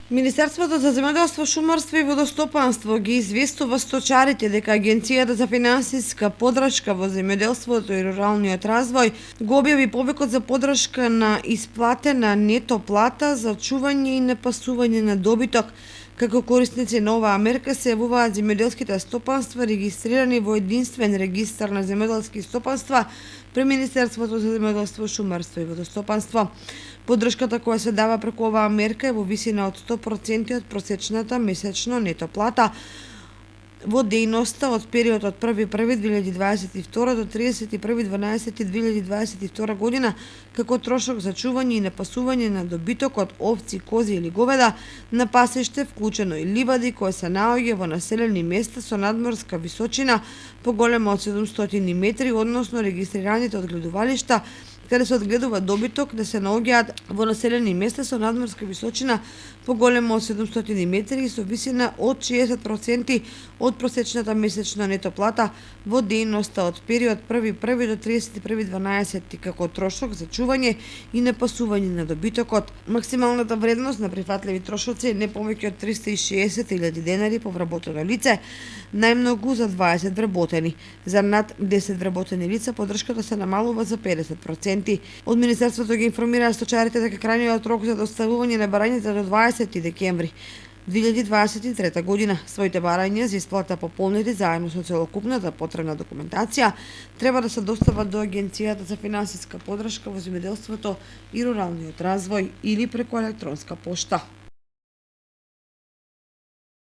Министерството за земјоделство, шумарство и водостопанство ги известува сточарите дека Агенцијата за финансиска поддршка во земјоделството и руралниот развој го објави повикот за поддршка на исплатена нето плата за чување и напасување на добиток. Како корисници на оваа мерка се јавуваат земјоделските стопанства регистрирани во единствен регистар на земјоделски стопанства при Министерството за земјоделство, шумарство и водостопанство. Поддршката која се дава преку оваа мерка е во висина од 100% од просечната месечно нето плата во дејноста од периодот од 1.1.2022 до 31.12.2022 година, како трошок за чување и напасување на добиток од овци, кози или говеда на пасиште, вклучено и ливади, кои се наоѓа во населени места со надморска височина поголема од 700 метри, односно регистрираните одгледувалишта каде се одгледува добиток да се наоѓаат во населени места со надморска височина поголема од 700 метри и со висина од 60% од просечната месечна нето плата во дејноста од период 1.1 до 31.12 како трошок за чување и напасување на добитокот. Максималната вредност на прифатливи трошоци е не повеќе од 360.000 денари по вработено лице, најмногу за 20 вработени. За над 10 вработени лица поддршката се намалува за 50%. Од Министерството ги информираа сточарите дека крајниот рок за доставување на барањата до 20 декември 2023 година. Своите барања за исплата пополнети заедно со целокупната потребна документација треба да се достават до Агенцијата за финансиска поддршка во земјоделството и руралниот развој или преку електронска пошта.